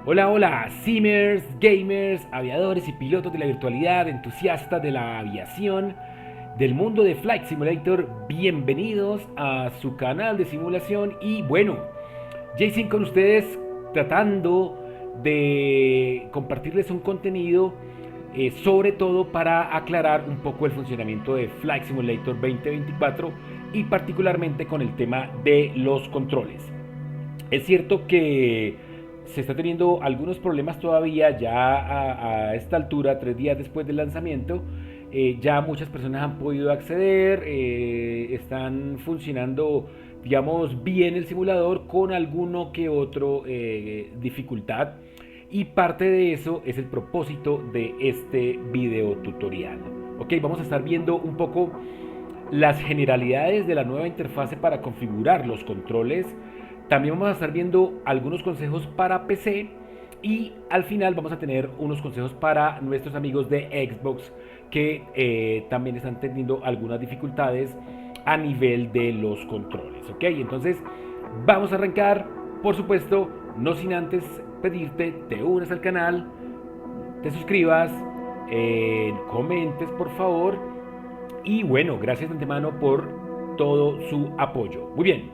Hola, hola, simmers, gamers, aviadores y pilotos de la virtualidad, entusiastas de la aviación, del mundo de Flight Simulator, bienvenidos a su canal de simulación y bueno, Jason con ustedes tratando de compartirles un contenido sobre todo para aclarar un poco el funcionamiento de Flight Simulator 2024 y particularmente con el tema de los controles. Es cierto que se está teniendo algunos problemas todavía ya a esta altura, 3 días después del lanzamiento. Ya muchas personas han podido acceder, están funcionando, digamos, bien el simulador con alguno que otro dificultad. Y parte de eso es el propósito de este video tutorial. Ok, vamos a estar viendo un poco las generalidades de la nueva interfase para configurar los controles. También vamos a estar viendo algunos consejos para PC y al final vamos a tener unos consejos para nuestros amigos de Xbox que también están teniendo algunas dificultades a nivel de los controles. Ok, entonces vamos a arrancar, por supuesto, no sin antes pedirte te unas al canal, te suscribas, comentes por favor y bueno, gracias de antemano por todo su apoyo. Muy bien,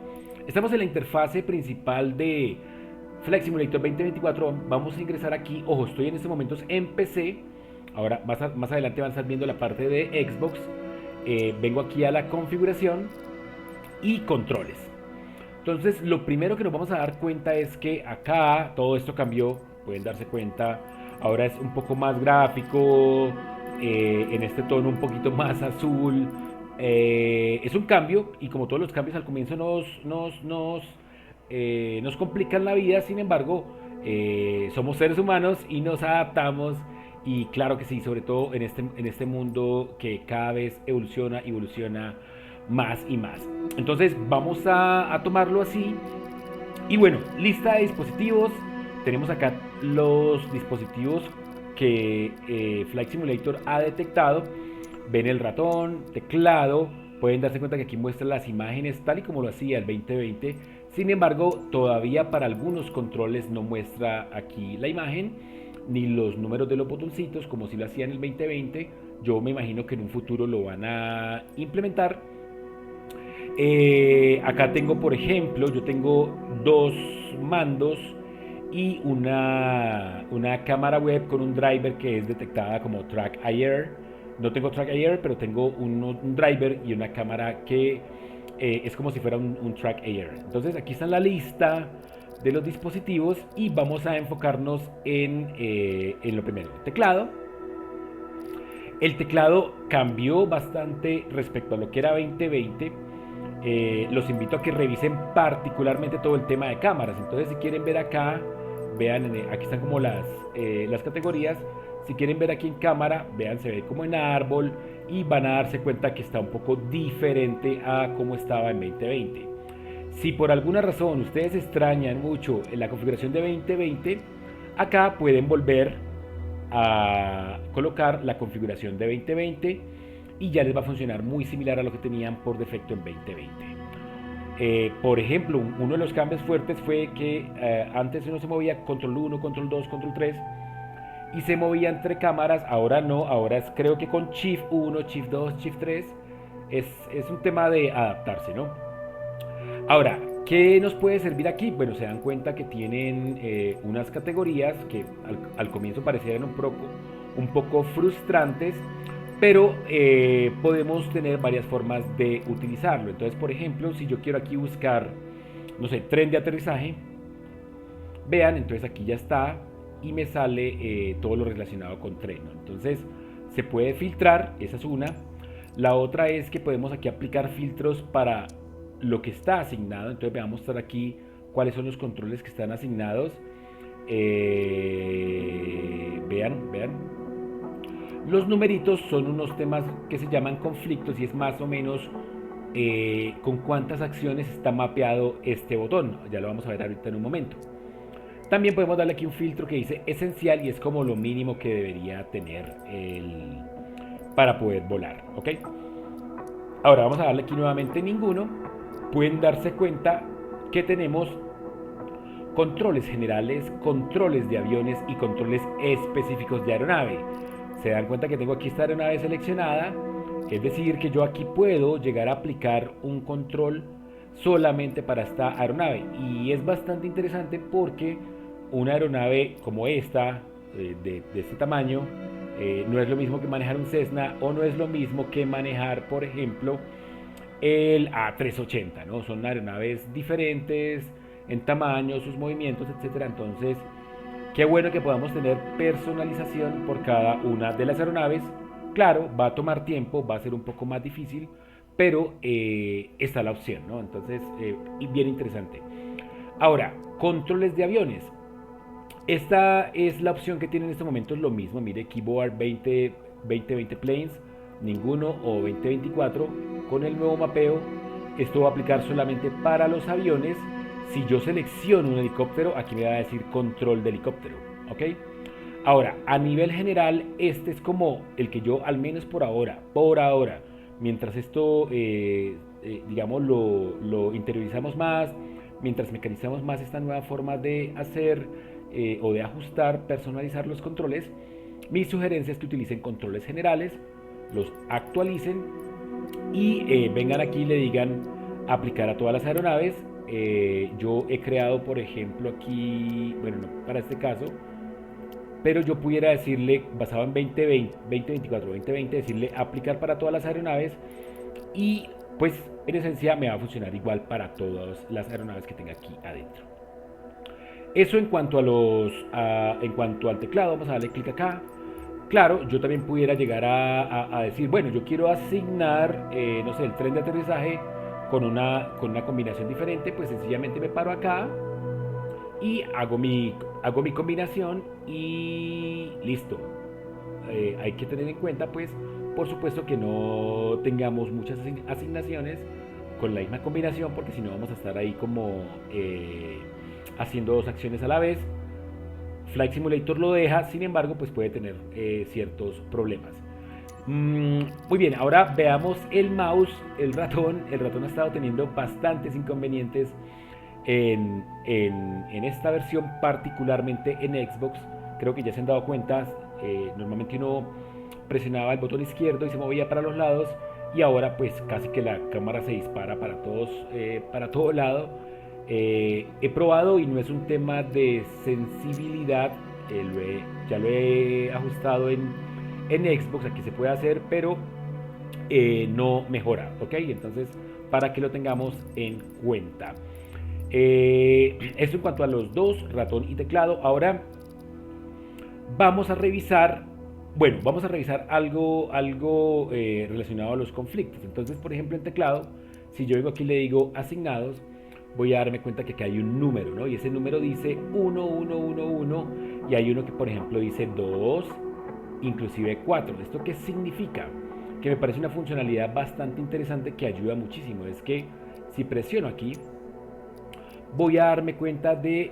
estamos en la interfase principal de Flight Simulator 2024. Vamos a ingresar aquí. Ojo, estoy en estos momentos en PC. Ahora, más adelante van a estar viendo la parte de Xbox. Vengo aquí a la configuración y controles. Entonces, lo primero que nos vamos a dar cuenta es que acá todo esto cambió. Pueden darse cuenta. Ahora es un poco más gráfico, en este tono un poquito más azul. Es un cambio y como todos los cambios al comienzo nos complican la vida. Sin embargo, somos seres humanos y nos adaptamos. Y claro que sí, sobre todo en este mundo que cada vez evoluciona más y más. Entonces vamos a tomarlo así. Y bueno, lista de dispositivos. Tenemos acá los dispositivos que Flight Simulator ha detectado. Ven el ratón, teclado. Pueden darse cuenta que aquí muestra las imágenes tal y como lo hacía el 2020. Sin embargo, todavía para algunos controles no muestra aquí la imagen ni los números de los botoncitos como si lo hacía en el 2020. Yo me imagino que en un futuro lo van a implementar. Acá tengo, por ejemplo, yo tengo dos mandos y una cámara web con un driver que es detectada como Track IR. No tengo Track IR, pero tengo un driver y una cámara que es como si fuera un Track IR. Entonces aquí está la lista de los dispositivos y vamos a enfocarnos en lo primero, el teclado. El teclado cambió bastante respecto a lo que era 2020. Los invito a que revisen particularmente todo el tema de cámaras. Entonces, si quieren ver acá, vean, aquí están como las categorías. Si quieren ver aquí en cámara, vean, se ve como en árbol y van a darse cuenta que está un poco diferente a como estaba en 2020. Si por alguna razón ustedes extrañan mucho en la configuración de 2020, acá pueden volver a colocar la configuración de 2020 y ya les va a funcionar muy similar a lo que tenían por defecto en 2020. Por ejemplo, uno de los cambios fuertes fue que antes uno se movía control 1, control 2, control 3 y se movía entre cámaras. Ahora no, ahora es creo que con Shift 1, Shift 2, Shift 3. Es un tema de adaptarse, ¿no? Ahora, ¿qué nos puede servir aquí? Bueno, se dan cuenta que tienen unas categorías que al comienzo parecían un poco frustrantes, pero podemos tener varias formas de utilizarlo. Entonces, por ejemplo, si yo quiero aquí buscar, no sé, tren de aterrizaje, vean, entonces aquí ya está y me sale todo lo relacionado con tren, ¿no? Entonces, se puede filtrar, esa es una. La otra es que podemos aquí aplicar filtros para lo que está asignado. Entonces, veamos mostrar aquí cuáles son los controles que están asignados. Vean. Los numeritos son unos temas que se llaman conflictos y es más o menos con cuántas acciones está mapeado este botón. Ya lo vamos a ver ahorita en un momento. También podemos darle aquí un filtro que dice esencial y es como lo mínimo que debería tener para poder volar. ¿Ok? Ahora vamos a darle aquí nuevamente ninguno. Pueden darse cuenta que tenemos controles generales, controles de aviones y controles específicos de aeronave. Se dan cuenta que tengo aquí esta aeronave seleccionada, es decir, que yo aquí puedo llegar a aplicar un control solamente para esta aeronave. Y es bastante interesante porque una aeronave como esta, de este tamaño, no es lo mismo que manejar un Cessna o no es lo mismo que manejar, por ejemplo, el A380, ¿no? Son aeronaves diferentes en tamaño, sus movimientos, etcétera. Entonces, qué bueno que podamos tener personalización por cada una de las aeronaves. Claro, va a tomar tiempo, va a ser un poco más difícil, pero está la opción, ¿no? Entonces, bien interesante. Ahora, controles de aviones. Esta es la opción que tiene en este momento, es lo mismo. Mire, Keyboard 2020 Planes, ninguno o 2024. Con el nuevo mapeo, esto va a aplicar solamente para los aviones. Si yo selecciono un helicóptero, aquí me va a decir control de helicóptero, ¿ok? Ahora, a nivel general, este es como el que yo, al menos por ahora, mientras esto, digamos, lo interiorizamos más, mientras mecanizamos más esta nueva forma de hacer o de ajustar, personalizar los controles, mi sugerencia es que utilicen controles generales, los actualicen y vengan aquí y le digan aplicar a todas las aeronaves. Yo he creado, por ejemplo, aquí, bueno, no para este caso, pero yo pudiera decirle, basado en 2020, 2024, 2020, decirle aplicar para todas las aeronaves y pues en esencia me va a funcionar igual para todas las aeronaves que tenga aquí adentro. Eso en cuanto en cuanto al teclado, vamos a darle clic acá. Claro, yo también pudiera llegar a decir, bueno, yo quiero asignar, no sé, el tren de aterrizaje con una combinación diferente, pues sencillamente me paro acá y hago mi combinación y listo. Hay que tener en cuenta, pues, por supuesto que no tengamos muchas asignaciones con la misma combinación, porque si no vamos a estar ahí como haciendo dos acciones a la vez. Flight Simulator lo deja, sin embargo, pues puede tener ciertos problemas. Muy bien, ahora veamos el mouse, el ratón. El ratón ha estado teniendo bastantes inconvenientes en esta versión, particularmente en Xbox. Creo que ya se han dado cuenta, normalmente uno presionaba el botón izquierdo y se movía para los lados, y ahora pues casi que la cámara se dispara para todo lado. He probado y no es un tema de sensibilidad, ya lo he ajustado en Xbox, aquí se puede hacer, pero no mejora, ¿ok? Entonces, para que lo tengamos en cuenta. Esto en cuanto a los dos, ratón y teclado. Ahora vamos a revisar, bueno, vamos a revisar algo relacionado a los conflictos. Entonces, por ejemplo, en teclado, si yo vengo aquí y le digo asignados, voy a darme cuenta que aquí hay un número, ¿no? Y ese número dice 1, 1, 1, 1, y hay uno que, por ejemplo, dice 2, inclusive 4. ¿Esto qué significa? Que me parece una funcionalidad bastante interesante que ayuda muchísimo. Es que si presiono aquí, voy a darme cuenta de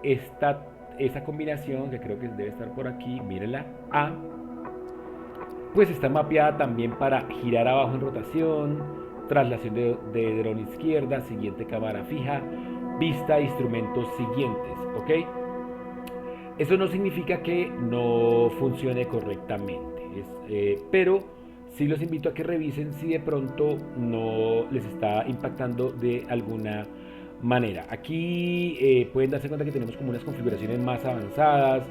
esta combinación, que creo que debe estar por aquí, mírenla, A, pues está mapeada también para girar abajo en rotación, traslación de dron izquierda, siguiente cámara fija, vista, instrumentos siguientes, ¿ok? Eso no significa que no funcione correctamente, pero sí los invito a que revisen si de pronto no les está impactando de alguna manera. Aquí pueden darse cuenta que tenemos como unas configuraciones más avanzadas.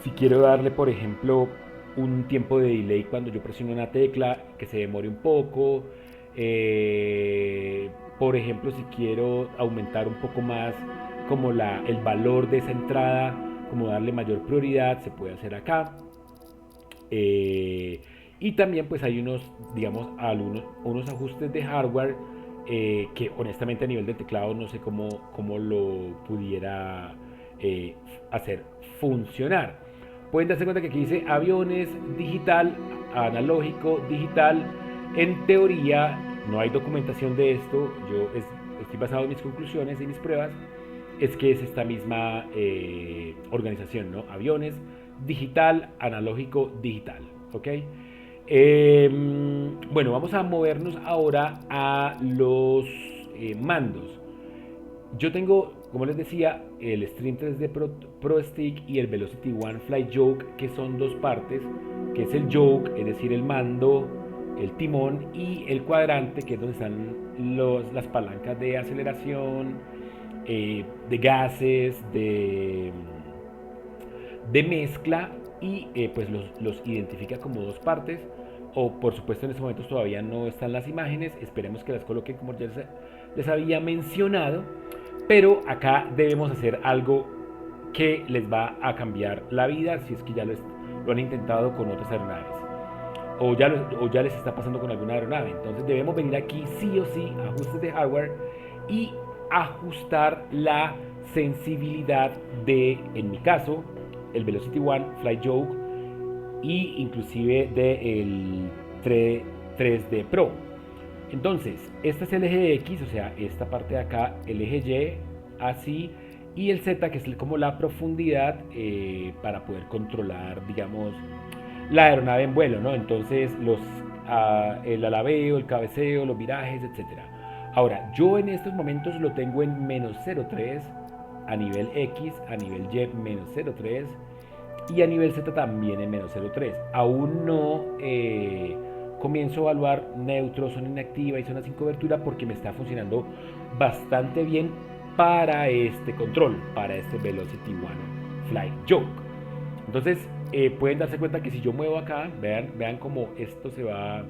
Si quiero darle, por ejemplo, un tiempo de delay cuando yo presiono una tecla, que se demore un poco. Por ejemplo, si quiero aumentar un poco más como el valor de esa entrada, como darle mayor prioridad, se puede hacer acá. Y también pues hay digamos, unos ajustes de hardware que honestamente a nivel de teclado no sé cómo lo pudiera hacer funcionar. Pueden darse cuenta que aquí dice aviones, digital, analógico, digital. En teoría no hay documentación de esto, estoy basado en mis conclusiones y mis pruebas, es que es esta misma organización, ¿no? Aviones, digital, analógico, digital, ¿ok? Bueno, vamos a movernos ahora a los mandos. Yo tengo como les decía, el Stream 3D Pro Stick y el Velocity One Fly Yoke, que son dos partes, que es el yoke, es decir, el mando, el timón, y el cuadrante, que es donde están las palancas de aceleración, de gases, de mezcla, y pues los identifica como dos partes. O por supuesto en estos momentos todavía no están las imágenes, esperemos que las coloquen como ya les había mencionado, pero acá debemos hacer algo que les va a cambiar la vida si es que ya lo han intentado con otras aeronaves o ya les está pasando con alguna aeronave. Entonces debemos venir aquí sí o sí, ajustes de hardware, y ajustar la sensibilidad de, en mi caso, el Velocity One Fly Yoke, y inclusive del 3D Pro. Entonces, este es el eje X, o sea, esta parte de acá, el eje Y, así, y el Z, que es como la profundidad para poder controlar, digamos, la aeronave en vuelo, ¿no? Entonces, el alabeo, el cabeceo, los virajes, etcétera. Ahora, yo en estos momentos lo tengo en menos 0,3 a nivel X, a nivel Y menos 0,3 y a nivel Z también en menos 0,3. Aún no comienzo a evaluar neutros, zona inactiva y zona sin cobertura porque me está funcionando bastante bien para este control, para este Velocity One Fly Yoke. Entonces pueden darse cuenta que si yo muevo acá, vean cómo esto se va,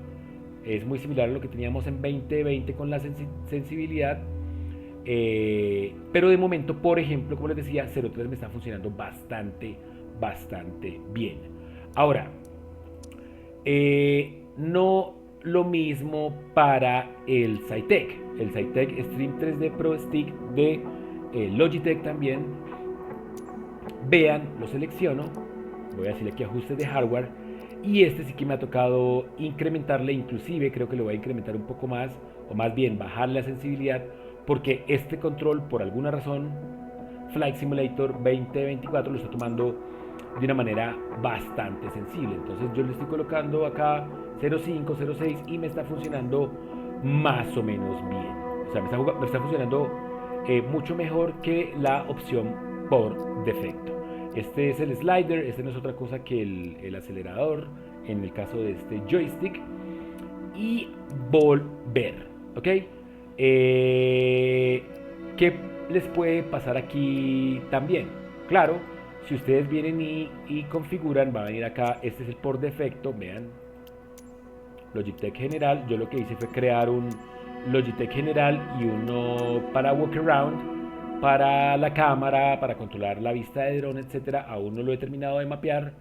es muy similar a lo que teníamos en 2020 con la sensibilidad. Pero de momento, por ejemplo, como les decía, 0.3 me está funcionando bastante bien. Ahora, no lo mismo para el Cytec. El Cytec Stream 3D Pro Stick de Logitech también. Vean, lo selecciono. Voy a decirle aquí ajustes de hardware. Y este sí que me ha tocado incrementarle, inclusive creo que lo voy a incrementar un poco más, o más bien bajarle la sensibilidad, porque este control, por alguna razón, Flight Simulator 2024 lo está tomando de una manera bastante sensible. Entonces yo le estoy colocando acá 0.5, 0.6 y me está funcionando más o menos bien. O sea, me está funcionando mucho mejor que la opción por defecto. Este es el slider, este no es otra cosa que el acelerador, en el caso de este joystick. Y volver, ¿ok? ¿Qué les puede pasar aquí también? Claro, si ustedes vienen y configuran, va a venir acá, este es el por defecto, vean, Logitech General. Yo lo que hice fue crear un Logitech General y uno para walk around, para la cámara, para controlar la vista de drone, etcétera. Aún no lo he terminado de mapear,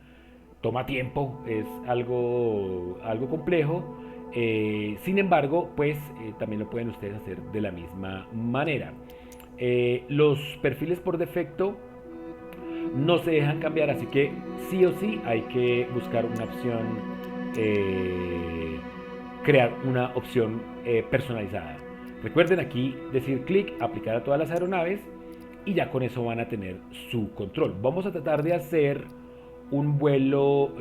toma tiempo, es algo complejo. Sin embargo, pues también lo pueden ustedes hacer de la misma manera. Los perfiles por defecto no se dejan cambiar, así que sí o sí hay que buscar una opción, crear una opción personalizada. Recuerden aquí decir clic, aplicar a todas las aeronaves y ya con eso van a tener su control. Vamos a tratar de hacer un vuelo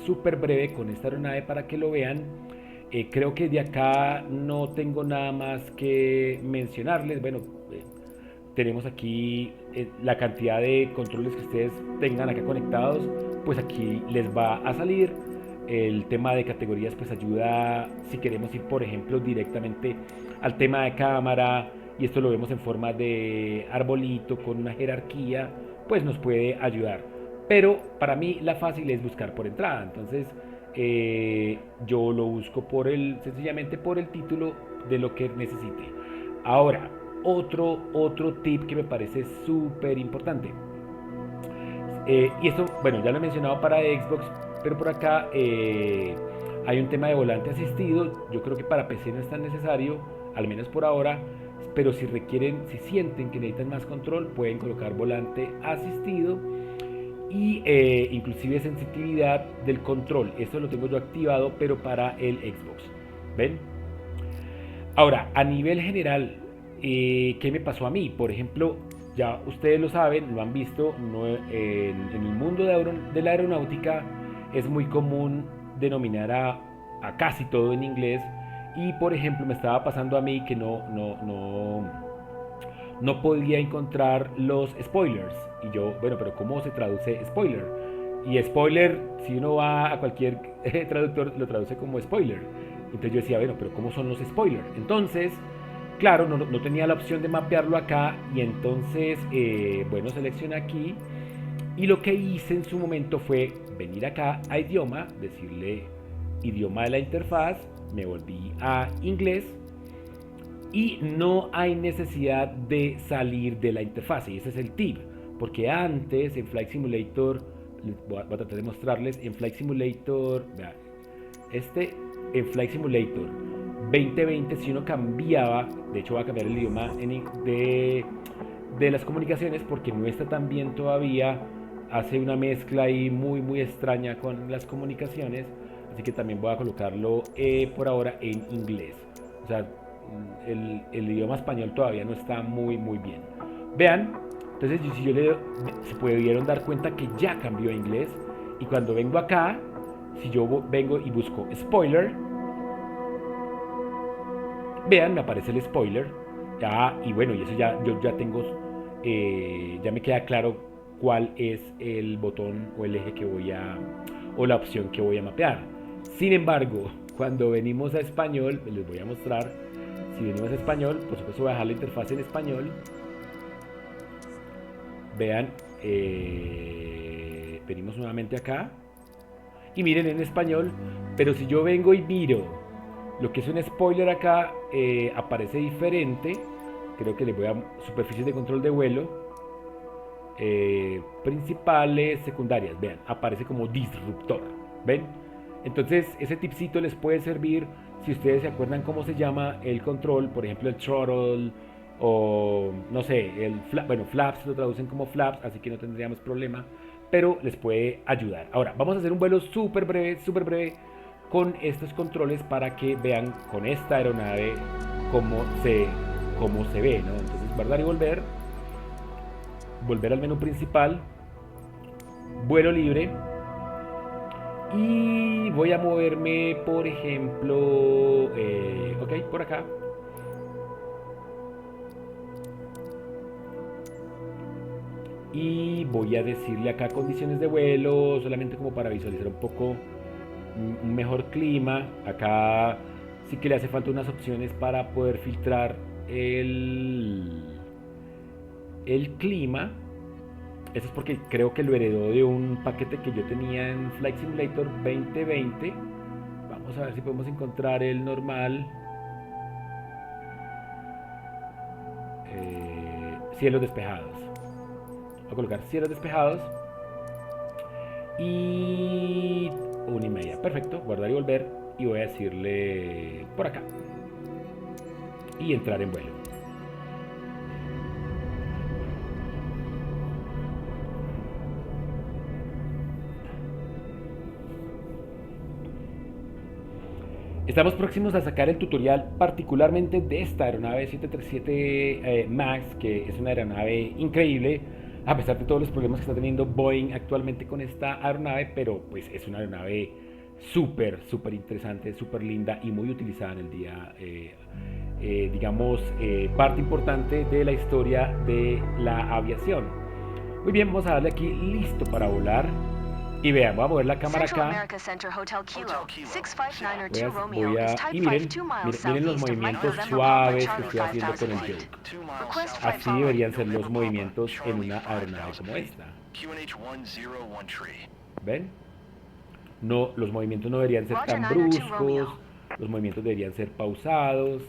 súper breve con esta aeronave para que lo vean. Creo que de acá no tengo nada más que mencionarles. Bueno, tenemos aquí la cantidad de controles que ustedes tengan acá conectados, pues aquí les va a salir. El tema de categorías pues ayuda si queremos ir, por ejemplo, directamente al tema de cámara, y esto lo vemos en forma de arbolito con una jerarquía, pues nos puede ayudar. Pero para mí la fácil es buscar por entrada, entonces yo lo busco sencillamente por el título de lo que necesite. Ahora, otro tip que me parece súper importante. Y esto, bueno, ya lo he mencionado para Xbox, pero por acá hay un tema de volante asistido. Yo creo que para PC no es tan necesario, al menos por ahora, pero si sienten que necesitan más control, pueden colocar volante asistido y inclusive sensitividad del control. Esto lo tengo yo activado, pero para el Xbox. ¿Ven? Ahora, a nivel general, ¿qué me pasó a mí? Por ejemplo, ya ustedes lo saben, lo han visto, no, en el mundo de la aeronáutica es muy común denominar a casi todo en inglés. Y por ejemplo, me estaba pasando a mí que no podía encontrar los spoilers. Y yo, bueno, pero ¿cómo se traduce spoiler? Y spoiler, si uno va a cualquier traductor, lo traduce como spoiler. Entonces yo decía, bueno, pero ¿cómo son los spoilers? Entonces, claro, no tenía la opción de mapearlo acá. Y entonces, bueno, seleccioné aquí. Y lo que hice en su momento fue venir acá a idioma, decirle idioma de la interfaz, me volví a inglés y no hay necesidad de salir de la interfaz. Y ese es el tip, porque antes en Flight Simulator, voy a tratar de mostrarles, en Flight Simulator, vean, en Flight Simulator 2020, si uno cambiaba, de hecho va a cambiar el idioma de las comunicaciones porque no está tan bien todavía, hace una mezcla ahí muy extraña con las comunicaciones, así que también voy a colocarlo por ahora en inglés. O sea, el idioma español todavía no está muy bien. Vean, entonces si yo le se pudieron dar cuenta que ya cambió a inglés, y cuando vengo acá, si yo vengo y busco spoiler, vean, me aparece el spoiler. Y bueno, y eso ya yo ya tengo, ya me queda claro cuál es el botón o el eje que voy a, o la opción que voy a mapear. Sin embargo, cuando venimos a español, les voy a mostrar, si venimos a español, por supuesto voy a dejar la interfaz en español. Vean, venimos nuevamente acá y miren en español, pero si yo vengo y miro lo que es un spoiler acá, aparece diferente. Creo que le voy a superficies de control de vuelo, principales, secundarias. Vean, aparece como disruptor. ¿Ven? Entonces ese tipcito les puede servir si ustedes se acuerdan cómo se llama el control, por ejemplo el throttle, o no sé, bueno, flaps lo traducen como flaps, así que no tendríamos problema, pero les puede ayudar. Ahora, vamos a hacer un vuelo súper breve con estos controles para que vean con esta aeronave cómo se ve, ¿no? Entonces guardar y volver al menú principal, vuelo libre, y voy a moverme, por ejemplo, ok, por acá. Y voy a decirle acá condiciones de vuelo, solamente como para visualizar un poco un mejor clima. Acá sí que le hace falta unas opciones para poder filtrar el clima. Eso es porque creo que lo heredó de un paquete que yo tenía en Flight Simulator 2020. Vamos a ver si podemos encontrar el normal. Cielos despejados. Voy a colocar cielos despejados. Y 1:30. Perfecto. Guardar y volver. Y voy a decirle por acá. Y entrar en vuelo. Estamos próximos a sacar el tutorial particularmente de esta aeronave 737 MAX, que es una aeronave increíble, a pesar de todos los problemas que está teniendo Boeing actualmente con esta aeronave, pero pues es una aeronave súper interesante, súper linda y muy utilizada en el día, digamos, parte importante de la historia de la aviación. Muy bien, vamos a darle aquí listo para volar. Y vean, voy a mover la cámara acá. Y miren los movimientos suaves que estoy haciendo con el yoke. Así deberían ser los movimientos en una aeronave como esta. ¿Ven? No, los movimientos no deberían ser tan bruscos, los movimientos deberían ser pausados,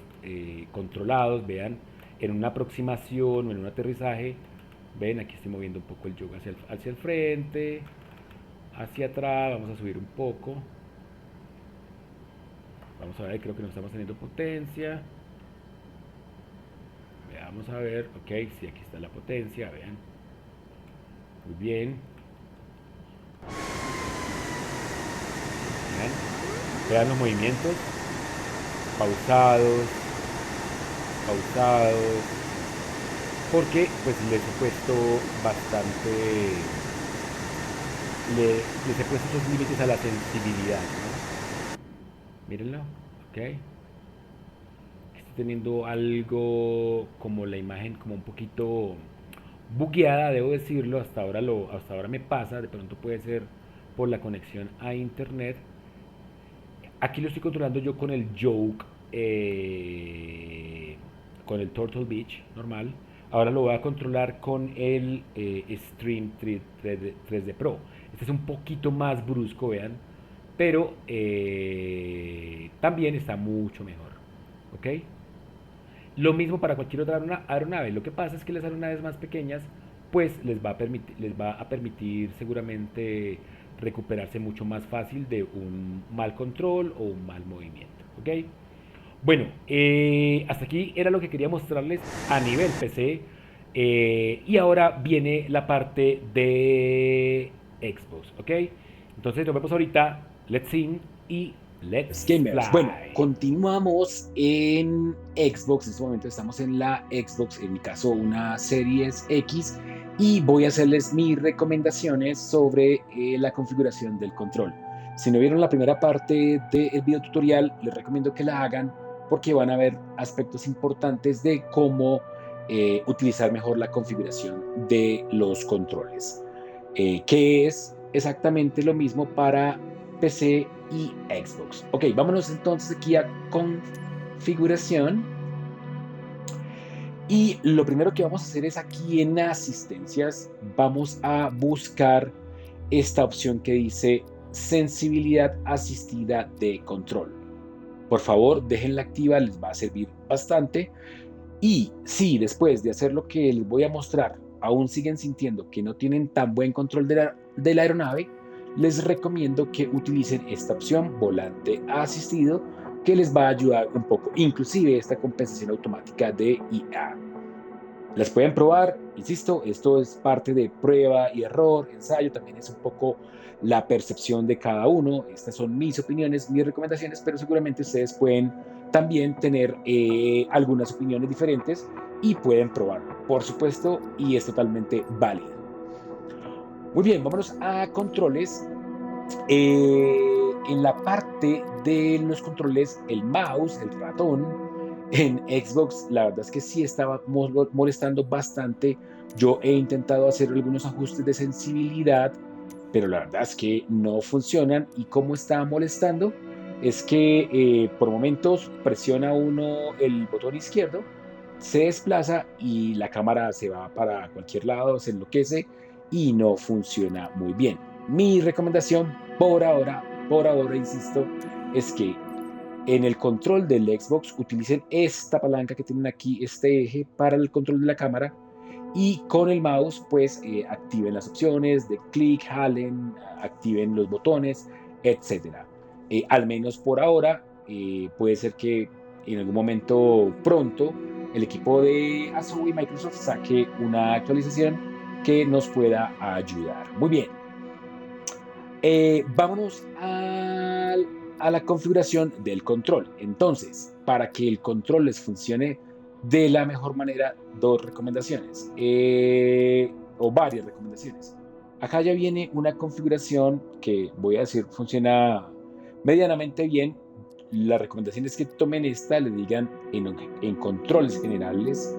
controlados. Vean, en una aproximación o en un aterrizaje, ven, aquí estoy moviendo un poco el yoke hacia el frente, hacia atrás, vamos a subir un poco. Vamos a ver, creo que no estamos teniendo potencia. Veamos a ver, ok, sí, aquí está la potencia, vean. Muy bien. Vean los movimientos. Pausados. Porque pues les he puesto bastante... les he puesto esos límites a la sensibilidad, ¿no? Mírenlo, ok. Este teniendo algo como la imagen como un poquito bugueada, debo decirlo, hasta ahora me pasa, de pronto puede ser por la conexión a internet. Aquí lo estoy controlando yo con el Yoke, con el Turtle Beach normal. Ahora lo voy a controlar con el Stream 3D Pro. Este es un poquito más brusco, vean, pero también está mucho mejor. ¿Ok? Lo mismo para cualquier otra aeronave. Lo que pasa es que las aeronaves más pequeñas, pues les va a permitir seguramente recuperarse mucho más fácil de un mal control o un mal movimiento. ¿Ok? Bueno, hasta aquí era lo que quería mostrarles a nivel PC. Y ahora viene la parte de Xbox. ¿Ok? Entonces nos vemos ahorita. Let's sing y let's Gamers. Bueno, fly. continuamos en Xbox. En este momento estamos en la Xbox, en mi caso una Series X, y voy a hacerles mis recomendaciones sobre la configuración del control. Si no vieron la primera parte del video tutorial, les recomiendo que la hagan porque van a ver aspectos importantes de cómo utilizar mejor la configuración de los controles, que es exactamente lo mismo para PC y Xbox. Ok, vámonos entonces aquí a configuración. Y lo primero que vamos a hacer es aquí en asistencias, vamos a buscar esta opción que dice sensibilidad asistida de control. Por favor, déjenla activa, les va a servir bastante. Y si después de hacer lo que les voy a mostrar, aún siguen sintiendo que no tienen tan buen control de la aeronave, les recomiendo que utilicen esta opción, volante asistido, que les va a ayudar un poco, inclusive esta compensación automática de IA. Las pueden probar, insisto, esto es parte de prueba y error, ensayo, también es un poco la percepción de cada uno. Estas son mis opiniones, mis recomendaciones, pero seguramente ustedes pueden también tener algunas opiniones diferentes y pueden probarlo, por supuesto, y es totalmente válido. Muy bien, vámonos a controles. En la parte de los controles, el mouse, el ratón, en Xbox, la verdad es que sí estaba molestando bastante. Yo he intentado hacer algunos ajustes de sensibilidad, pero la verdad es que no funcionan. ¿Y cómo está molestando? Es que por momentos presiona uno el botón izquierdo, se desplaza y la cámara se va para cualquier lado, se enloquece y no funciona muy bien. Mi recomendación por ahora, insisto, es que en el control del Xbox utilicen esta palanca que tienen aquí, este eje para el control de la cámara, y con el mouse pues activen las opciones de clic, jalen, activen los botones, etcétera. Al menos por ahora, puede ser que en algún momento pronto el equipo de Asus y Microsoft saque una actualización que nos pueda ayudar. Muy bien, vámonos a la configuración del control. Entonces, para que el control les funcione de la mejor manera, dos recomendaciones o varias recomendaciones. Acá ya viene una configuración que voy a decir funciona medianamente bien. La recomendación es que tomen esta, le digan en controles generales,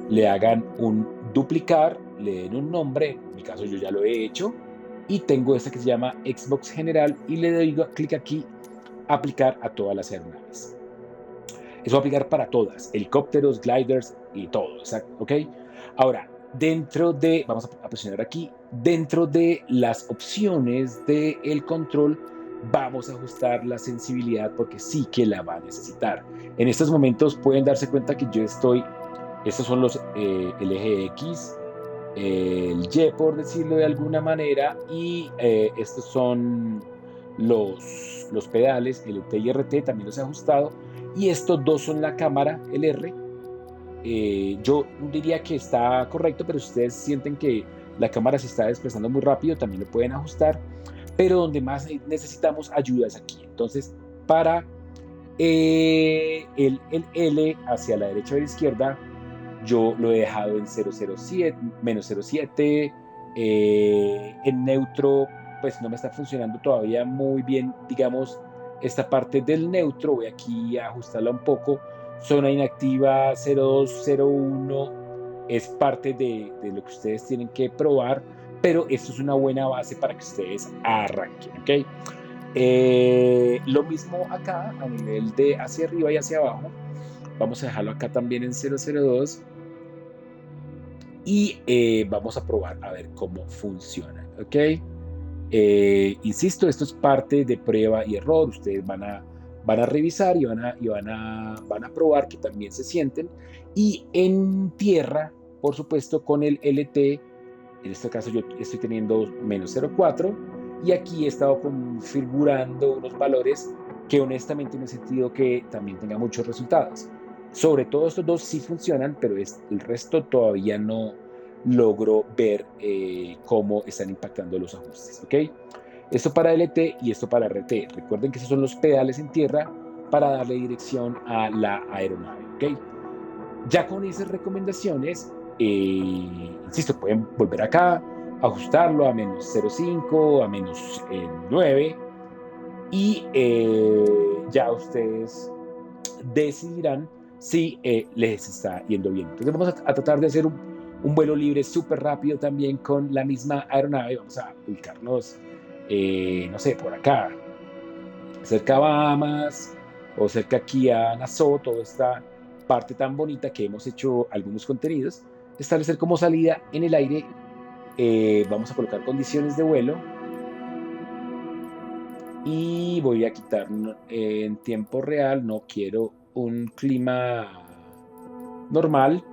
le hagan un duplicar, le den un nombre, en mi caso yo ya lo he hecho, y tengo esta que se llama Xbox General y le doy clic aquí, aplicar a todas las aeronaves. Eso va a aplicar para todas, helicópteros, gliders y todo, ¿ok? Ahora, vamos a presionar aquí, dentro de las opciones del control, vamos a ajustar la sensibilidad porque sí que la va a necesitar. En estos momentos pueden darse cuenta que estos son el eje X, el Y, por decirlo de alguna manera, y estos son los pedales, el T y RT, también los he ajustado, y estos dos son la cámara, el R. Yo diría que está correcto, pero si ustedes sienten que la cámara se está desplazando muy rápido, también lo pueden ajustar, pero donde más necesitamos ayuda es aquí. Entonces, para el L hacia la derecha o la izquierda, yo lo he dejado en 007, menos 07. En neutro, pues no me está funcionando todavía muy bien, digamos, esta parte del neutro. Voy aquí a ajustarla un poco. zona inactiva 0201 es parte de lo que ustedes tienen que probar, pero esto es una buena base para que ustedes arranquen, ¿ok? Lo mismo acá a nivel de hacia arriba y hacia abajo. Vamos a dejarlo acá también en 002 y vamos a probar a ver cómo funciona, ¿ok? Insisto, esto es parte de prueba y error. Ustedes van a revisar y van a probar que también se sienten. Y en tierra, por supuesto, con el LT, en este caso yo estoy teniendo menos 0,4 y aquí he estado configurando unos valores que honestamente no he sentido que también tenga muchos resultados. Sobre todo estos dos sí funcionan, pero el resto todavía no logro ver cómo están impactando los ajustes, ¿ok? Esto para LT y esto para RT. Recuerden que esos son los pedales en tierra para darle dirección a la aeronave, ¿ok? Ya con esas recomendaciones, insisto, pueden volver acá, ajustarlo a menos 0,5, a menos 9 y ya ustedes decidirán si les está yendo bien. Entonces vamos a tratar de hacer un vuelo libre súper rápido también con la misma aeronave. Vamos a ubicarnos, no sé, por acá, cerca a Bahamas o cerca aquí a Nassau, toda esta parte tan bonita que hemos hecho algunos contenidos. Establecer como salida en el aire. Vamos a colocar condiciones de vuelo y voy a quitar en tiempo real. No quiero un clima normal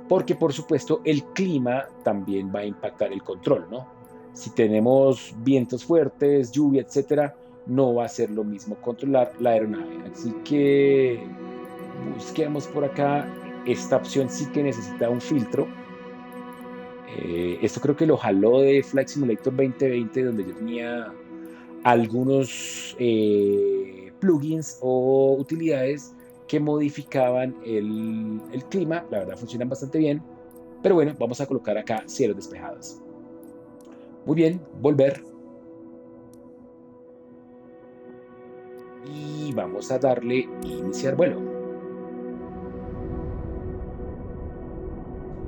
porque por supuesto el clima también va a impactar el control, ¿no? Si tenemos vientos fuertes, lluvia, etcétera, no va a ser lo mismo controlar la aeronave. Así que busquemos por acá. Esta opción sí que necesita un filtro. Esto creo que lo jaló de Flight Simulator 2020, donde yo tenía algunos plugins o utilidades que modificaban el clima. La verdad funcionan bastante bien, pero bueno, vamos a colocar acá cielos despejados. Muy bien, volver. Y vamos a darle iniciar vuelo.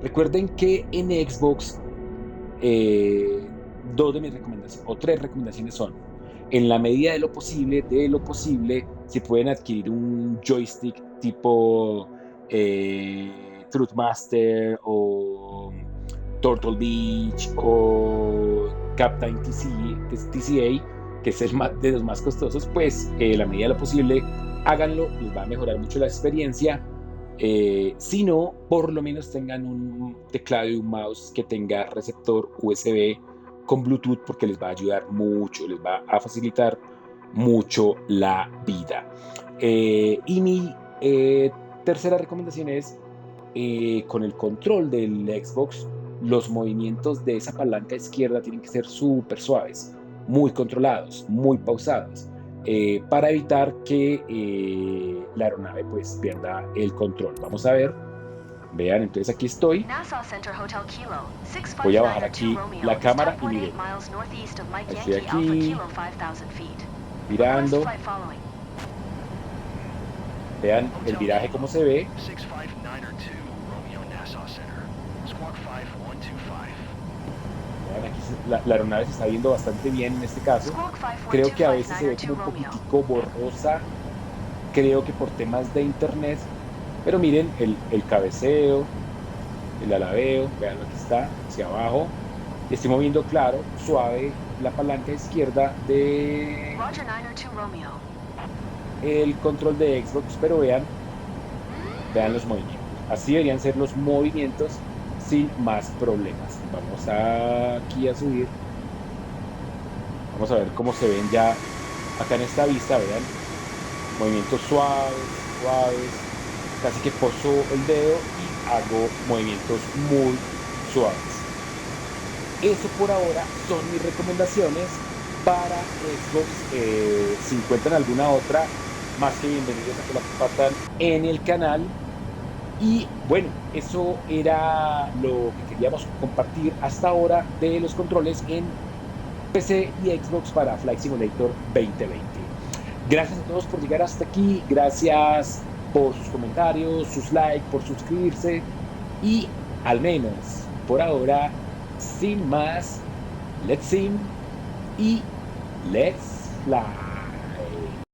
Recuerden que en Xbox dos de mis recomendaciones o tres recomendaciones son: en la medida de lo posible, si pueden adquirir un joystick tipo Truthmaster o Turtle Beach o Captain TCA, que es de los más costosos, pues en la medida de lo posible háganlo, les va a mejorar mucho la experiencia. Si no, por lo menos tengan un teclado y un mouse que tenga receptor USB con Bluetooth, porque les va a ayudar mucho, les va a facilitar mucho la vida. Y mi tercera recomendación es, con el control del Xbox, los movimientos de esa palanca izquierda tienen que ser súper suaves, muy controlados, muy pausados. Para evitar que la aeronave pues pierda el control. Vamos a ver, vean, entonces aquí estoy. Voy a bajar aquí la cámara y miren, estoy aquí virando. Vean el viraje cómo se ve. Vean, aquí la aeronave se está viendo bastante bien en este caso. Creo que a veces se ve como un poquitico borrosa, creo que por temas de internet, pero miren el cabeceo, el alabeo, vean lo que está hacia abajo. Estoy moviendo, claro, suave la palanca izquierda de el control de Xbox, pero vean los movimientos. Así deberían ser los movimientos sin más problemas. Vamos aquí a subir. Vamos a ver cómo se ven ya acá en esta vista. Vean, movimientos suaves. Casi que poso el dedo y hago movimientos muy suaves. Eso por ahora son mis recomendaciones para Xbox. Si encuentran alguna otra, más que bienvenidos a que la compartan en el canal. Y bueno, eso era lo que queríamos compartir hasta ahora de los controles en PC y Xbox para Flight Simulator 2020. Gracias a todos por llegar hasta aquí. Gracias por sus comentarios, sus likes, por suscribirse y al menos por ahora, sin más, let's sim y let's fly.